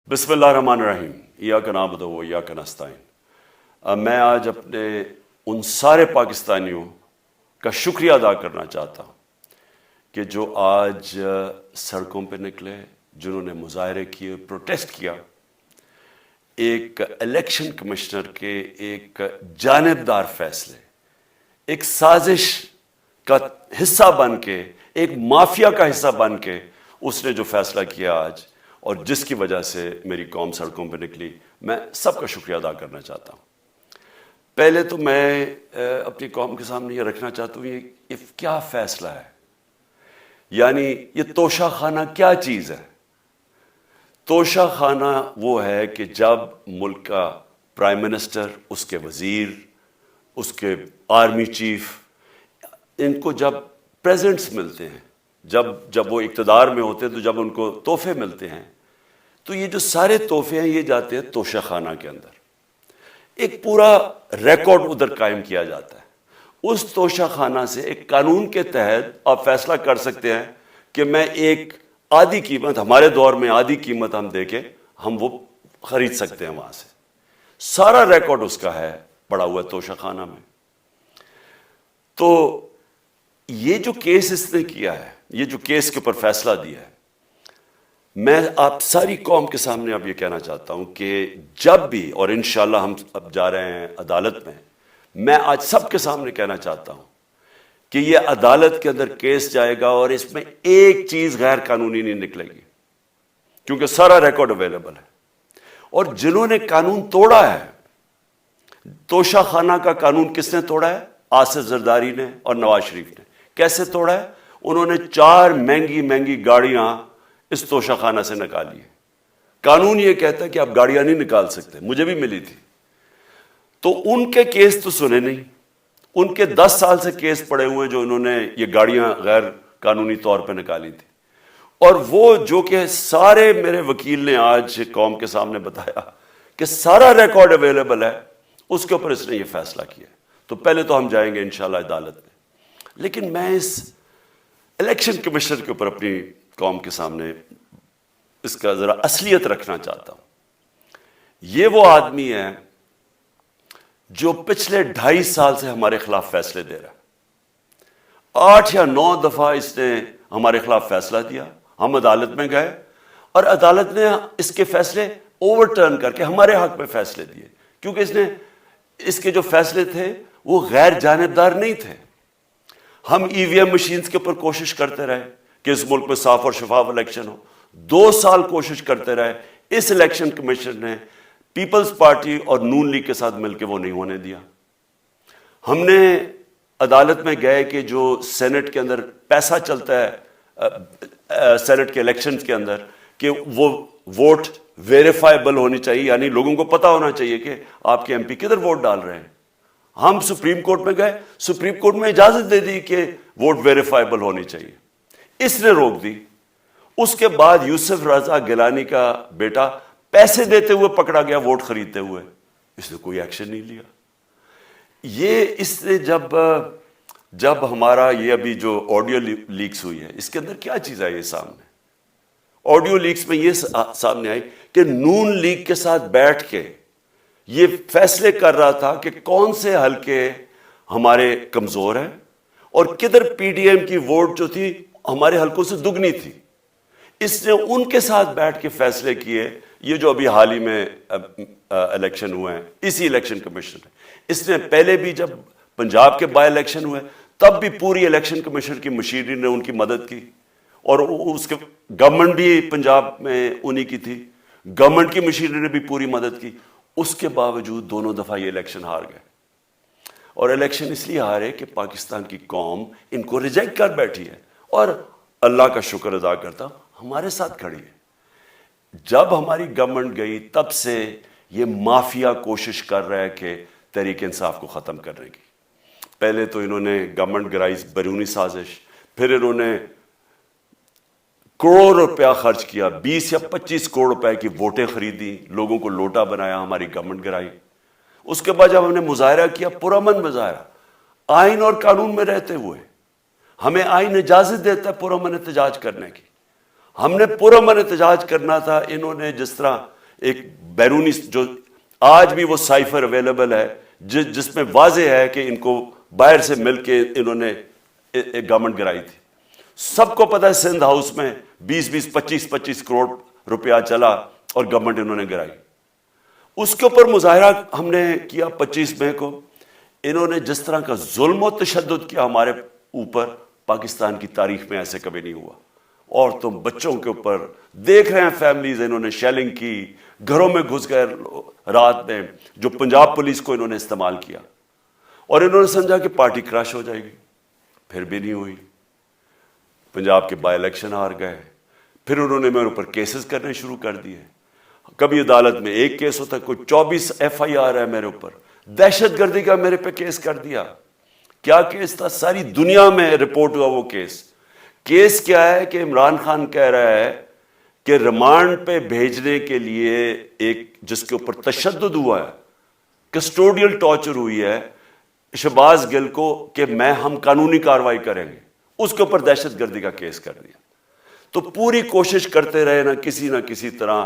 بسم اللہ الرحمن الرحیم ایاک نعبد و ایاک نستعین۔ میں آج اپنے ان سارے پاکستانیوں کا شکریہ ادا کرنا چاہتا ہوں کہ جو آج سڑکوں پہ نکلے، جنہوں نے مظاہرے کیے، پروٹیسٹ کیا، ایک الیکشن کمشنر کے ایک جانبدار فیصلے، ایک سازش کا حصہ بن کے، ایک مافیا کا حصہ بن کے اس نے جو فیصلہ کیا آج، اور جس کی وجہ سے میری قوم سڑکوں پہ نکلی، میں سب کا شکریہ ادا کرنا چاہتا ہوں۔ پہلے تو میں اپنی قوم کے سامنے یہ رکھنا چاہتا ہوں یہ کیا فیصلہ ہے، یعنی یہ توشہ خانہ کیا چیز ہے۔ توشہ خانہ وہ ہے کہ جب ملک کا پرائم منسٹر، اس کے وزیر، اس کے آرمی چیف، ان کو جب پریزنٹس ملتے ہیں، جب وہ اقتدار میں ہوتے ہیں، تو جب ان کو تحفے ملتے ہیں، تو یہ جو سارے تحفے ہیں یہ جاتے ہیں توشہ خانہ کے اندر۔ ایک پورا ریکارڈ ادھر قائم کیا جاتا ہے۔ اس توشہ خانہ سے ایک قانون کے تحت آپ فیصلہ کر سکتے ہیں کہ میں ایک آدھی قیمت، ہمارے دور میں آدھی قیمت ہم دے کے ہم وہ خرید سکتے ہیں وہاں سے۔ سارا ریکارڈ اس کا ہے پڑا ہوا توشہ خانہ میں۔ تو یہ جو کیس اس نے کیا ہے، یہ جو کیس کے اوپر فیصلہ دیا ہے، میں آپ ساری قوم کے سامنے اب یہ کہنا چاہتا ہوں کہ جب بھی، اور انشاءاللہ ہم اب جا رہے ہیں عدالت میں آج سب کے سامنے کہنا چاہتا ہوں کہ یہ عدالت کے اندر کیس جائے گا اور اس میں ایک چیز غیر قانونی نہیں نکلے گی، کیونکہ سارا ریکارڈ اویلیبل ہے۔ اور جنہوں نے قانون توڑا ہے، توشہ خانہ کا قانون کس نے توڑا ہے؟ آصف زرداری نے اور نواز شریف نے۔ کیسے توڑا ہے؟ انہوں نے 4 مہنگی گاڑیاں اس توشہ خانہ سے نکالی ہے۔ قانون یہ کہتا ہے کہ آپ گاڑیاں نہیں نکال سکتے، مجھے بھی ملی تھی۔ تو ان کے کیس تو سنے نہیں، ان کے 10 سال سے کیس پڑے ہوئے ہیں جو انہوں نے یہ گاڑیاں غیر قانونی طور پہ نکالی تھی۔ اور وہ جو کہ سارے میرے وکیل نے آج قوم کے سامنے بتایا کہ سارا ریکارڈ اویلیبل ہے، اس کے اوپر اس نے یہ فیصلہ کیا۔ تو پہلے تو ہم جائیں گے انشاءاللہ عدالت میں، لیکن میں اس الیکشن کمیشنر کے اوپر اپنی قوم کے سامنے اس کا ذرا اصلیت رکھنا چاہتا ہوں۔ یہ وہ آدمی ہے جو پچھلے 2.5 سال سے ہمارے خلاف فیصلے دے رہا ہے۔ 8 یا 9 دفعہ اس نے ہمارے خلاف فیصلہ دیا، ہم عدالت میں گئے اور عدالت نے اس کے فیصلے اوور ٹرن کر کے ہمارے حق میں فیصلے دیے، کیونکہ اس کے جو فیصلے تھے وہ غیر جانبدار نہیں تھے۔ ہم ای وی ایم مشینز کے اوپر کوشش کرتے رہے کہ اس ملک میں صاف اور شفاف الیکشن ہو، 2 سال کوشش کرتے رہے۔ اس الیکشن کمیشن نے پیپلز پارٹی اور نون لیگ کے ساتھ مل کے وہ نہیں ہونے دیا۔ ہم نے عدالت میں گئے کہ جو سینٹ کے اندر پیسہ چلتا ہے، سینٹ کے الیکشنز کے اندر، کہ وہ ووٹ ویریفائبل ہونی چاہیے، یعنی لوگوں کو پتہ ہونا چاہیے کہ آپ کے ایم پی کدھر ووٹ ڈال رہے ہیں۔ ہم سپریم کورٹ میں گئے، سپریم کورٹ میں اجازت دے دی کہ ووٹ ویریفائبل ہونی چاہیے، اس نے روک دی۔ اس کے بعد یوسف رضا گیلانی کا بیٹا پیسے دیتے ہوئے پکڑا گیا ووٹ خریدتے ہوئے، اس نے کوئی ایکشن نہیں لیا۔ یہ اس نے جب ہمارا یہ ابھی جو آڈیو لیکس ہوئی ہے، اس کے اندر کیا چیز آئی ہے سامنے؟ آڈیو لیکس میں یہ سامنے آئی کہ نون لیگ کے ساتھ بیٹھ کے یہ فیصلے کر رہا تھا کہ کون سے حلقے ہمارے کمزور ہیں اور کدھر پی ڈی ایم کی ووٹ جو تھی ہمارے حلقوں سے دگنی تھی۔ اس نے ان کے ساتھ بیٹھ کے فیصلے کیے۔ یہ جو ابھی حال ہی میں الیکشن ہوئے ہیں، اسی الیکشن کمیشن نے، اس نے پہلے بھی جب پنجاب کے بائی الیکشن ہوئے تب بھی پوری الیکشن کمیشن کی مشینری نے ان کی مدد کی، اور اس کے گورنمنٹ بھی پنجاب میں انہی کی تھی، گورنمنٹ کی مشینری نے بھی پوری مدد کی۔ اس کے باوجود دونوں دفعہ یہ الیکشن ہار گئے، اور الیکشن اس لیے ہارے کہ پاکستان کی قوم ان کو ریجیکٹ کر بیٹھی ہے، اور اللہ کا شکر ادا کرتا ہمارے ساتھ کھڑی ہے۔ جب ہماری گورنمنٹ گئی تب سے یہ مافیا کوشش کر رہا ہے کہ تحریک انصاف کو ختم کرنے کی۔ پہلے تو انہوں نے گورنمنٹ گرائی بیرونی سازش، پھر انہوں نے کروڑ روپیہ خرچ کیا، 20 یا 25 کروڑ روپے کی ووٹیں خریدی، لوگوں کو لوٹا بنایا، ہماری گورنمنٹ گرائی۔ اس کے بعد جب ہم نے مظاہرہ کیا، پرامن مظاہرہ، آئین اور قانون میں رہتے ہوئے، ہمیں آئین اجازت دیتا ہے پرامن احتجاج کرنے کی، ہم نے پرامن احتجاج کرنا تھا۔ انہوں نے جس طرح ایک بیرونی جو آج بھی وہ سائفر اویلیبل ہے جس میں واضح ہے کہ ان کو باہر سے مل کے انہوں نے ایک گورنمنٹ گرائی تھی. سب کو پتہ ہے سندھ ہاؤس میں 20-25 کروڑ روپیہ چلا اور گورنمنٹ انہوں نے گرائی. اس کے اوپر مظاہرہ ہم نے کیا 25 مئی کو. انہوں نے جس طرح کا ظلم و تشدد کیا ہمارے اوپر پاکستان کی تاریخ میں ایسے کبھی نہیں ہوا. عورتوں بچوں کے اوپر دیکھ رہے ہیں فیملیز, انہوں نے شیلنگ کی, گھروں میں گھس گئے رات میں, جو پنجاب پولیس کو انہوں نے استعمال کیا اور انہوں نے سمجھا کہ پارٹی کراش ہو جائے گی. پھر بھی نہیں ہوئی. پنجاب کے بائی الیکشن ہار گئے. پھر انہوں نے میرے اوپر کیسز کرنے شروع کر دیے. کبھی عدالت میں ایک کیس ہوتا ہے, کوئی 24 FIR ہے میرے اوپر. دہشت گردی کا میرے پہ کیس کر دیا. کیا کیس تھا؟ ساری دنیا میں رپورٹ ہوا وہ کیس. کیس کیا ہے کہ عمران خان کہہ رہا ہے کہ ریمانڈ پہ بھیجنے کے لیے ایک جس کے اوپر تشدد ہوا ہے, کسٹوڈیل ٹارچر ہوئی ہے شہباز گل کو, کہ ہم قانونی کارروائی کریں گے, اس کے اوپر دہشت گردی کا کیس کر دیا. تو پوری کوشش کرتے رہے نہ کسی طرح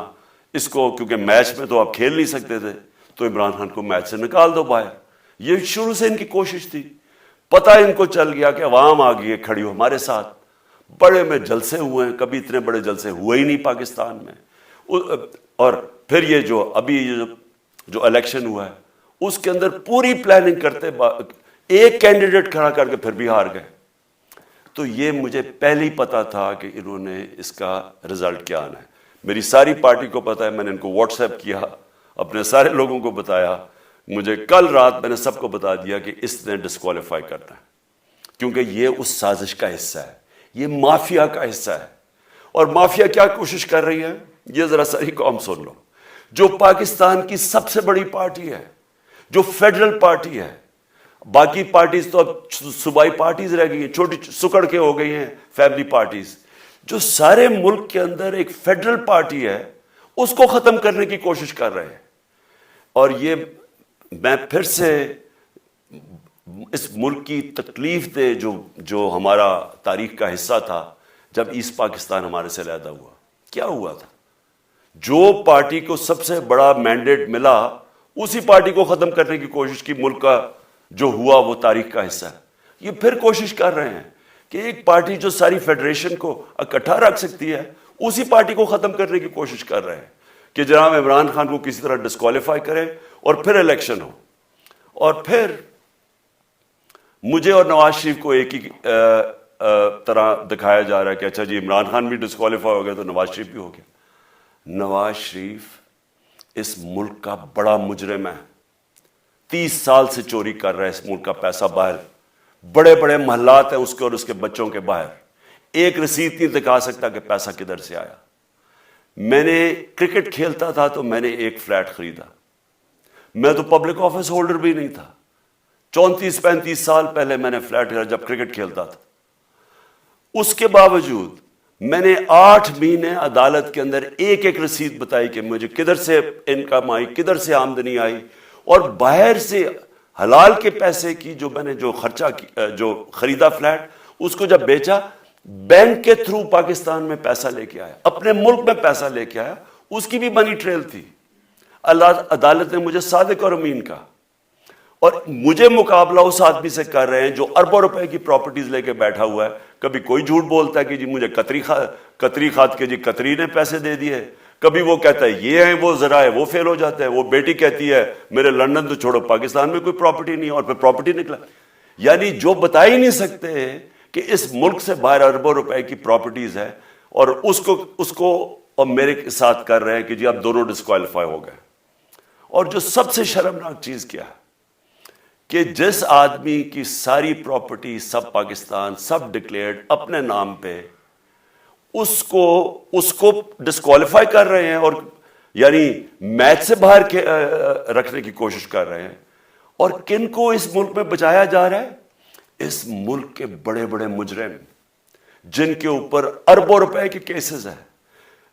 اس کو, کیونکہ میچ میں تو آپ کھیل نہیں سکتے تھے, تو عمران خان کو میچ سے نکال دو باہر. یہ شروع سے ان کی کوشش تھی. پتہ ان کو چل گیا کہ عوام آ گئی ہے کھڑی ہو ہمارے ساتھ. بڑے میں جلسے ہوئے ہیں, کبھی اتنے بڑے جلسے ہوئے ہی نہیں پاکستان میں. اور پھر یہ جو ابھی جو الیکشن ہوا ہے اس کے اندر پوری پلاننگ کرتے ایک کینڈیڈیٹ کھڑا کر کے پھر بھی ہار گئے. تو یہ مجھے پہلے ہی پتا تھا کہ انہوں نے اس کا رزلٹ کیا آنا ہے. میری ساری پارٹی کو پتا ہے, میں نے ان کو واٹس ایپ کیا, اپنے سارے لوگوں کو بتایا. مجھے کل رات میں نے سب کو بتا دیا کہ اس نے ڈسکوالیفائی کرنا ہے, کیونکہ یہ اس سازش کا حصہ ہے, یہ مافیا کا حصہ ہے. اور مافیا کیا کوشش کر رہی ہے یہ ذرا ساری قوم سن لو. جو پاکستان کی سب سے بڑی پارٹی ہے, جو فیڈرل پارٹی ہے, باقی پارٹیز تو اب صوبائی پارٹیز رہ گئی ہیں, چھوٹی سکڑ کے ہو گئی ہیں فیملی پارٹیز. جو سارے ملک کے اندر ایک فیڈرل پارٹی ہے اس کو ختم کرنے کی کوشش کر رہے ہیں. اور یہ میں پھر سے اس ملک کی تکلیف دے جو ہمارا تاریخ کا حصہ تھا, جب ایسٹ پاکستان ہمارے سے علیحدہ ہوا, کیا ہوا تھا؟ جو پارٹی کو سب سے بڑا مینڈیٹ ملا اسی پارٹی کو ختم کرنے کی کوشش کی. ملک کا جو ہوا وہ تاریخ کا حصہ ہے. یہ پھر کوشش کر رہے ہیں کہ ایک پارٹی جو ساری فیڈریشن کو اکٹھا رکھ سکتی ہے اسی پارٹی کو ختم کرنے کی کوشش کر رہے ہیں کہ جناب عمران خان کو کسی طرح ڈسکوالیفائی کرے اور پھر الیکشن ہو. اور پھر مجھے اور نواز شریف کو ایک ہی طرح دکھایا جا رہا ہے کہ اچھا جی عمران خان بھی ڈسکوالیفائی ہو گیا تو نواز شریف بھی ہو گیا. نواز شریف اس ملک کا بڑا مجرم ہے. 30 سال سے چوری کر رہا ہے اس ملک کا پیسہ باہر. بڑے بڑے محلات ہیں اس کے اور اس کے بچوں کے باہر. ایک رسید نہیں دکھا سکتا کہ پیسہ کدھر سے آیا. میں نے کرکٹ کھیلتا تھا تو میں نے ایک فلیٹ خریدا. میں تو پبلک آفس ہولڈر بھی نہیں تھا. 34-35 سال پہلے میں نے فلیٹ خریدا جب کرکٹ کھیلتا تھا. اس کے باوجود میں نے 8 مہینے عدالت کے اندر ایک رسید بتائی کہ مجھے کدھر سے انکم آئی, کدھر سے آمدنی آئی, اور باہر سے حلال کے پیسے کی جو میں نے جو خرچہ جو خریدا فلیٹ, اس کو جب بیچا بینک کے تھرو پاکستان میں پیسہ لے کے آیا, اپنے ملک میں پیسہ لے کے آیا. اس کی بھی منی ٹریل تھی. عدالت نے مجھے صادق اور امین کہا, اور مجھے مقابلہ اس آدمی سے کر رہے ہیں جو اربوں روپے کی پراپرٹیز لے کے بیٹھا ہوا ہے. کبھی کوئی جھوٹ بولتا ہے کہ جی مجھے قطری کھاد کے جی قطری نے پیسے دے دیے, کبھی وہ کہتا ہے یہ ہے وہ ذرائع وہ فیل ہو جاتا ہے. وہ بیٹی کہتی ہے میرے لندن تو چھوڑو پاکستان میں کوئی پراپرٹی نہیں, اور پھر پراپرٹی نکلا. یعنی جو بتا ہی نہیں سکتے کہ اس ملک سے باہر اربوں روپے کی پراپرٹیز ہے, اور اس کو اور میرے ساتھ کر رہے ہیں کہ جی آپ دونوں ڈسکوالیفائی ہو گئے. اور جو سب سے شرمناک چیز کیا ہے کہ جس آدمی کی ساری پراپرٹی سب پاکستان سب ڈکلیئرڈ اپنے نام پہ, اس کو ڈسکوالیفائی کر رہے ہیں, اور یعنی میچ سے باہر رکھنے کی کوشش کر رہے ہیں. اور کن کو اس ملک میں بچایا جا رہا ہے؟ اس ملک کے بڑے بڑے مجرم جن کے اوپر اربوں روپے کے کیسز ہیں,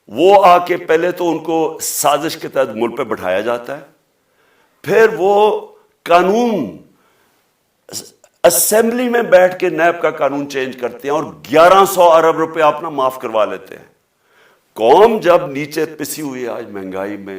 وہ آ کے پہلے تو ان کو سازش کے تحت ملک پہ بٹھایا جاتا ہے, پھر وہ قانون اسمبلی میں بیٹھ کے نیب کا قانون چینج کرتے ہیں اور 1100 ارب روپے اپنا معاف کروا لیتے ہیں. قوم جب نیچے پسی ہوئی ہے آج مہنگائی میں,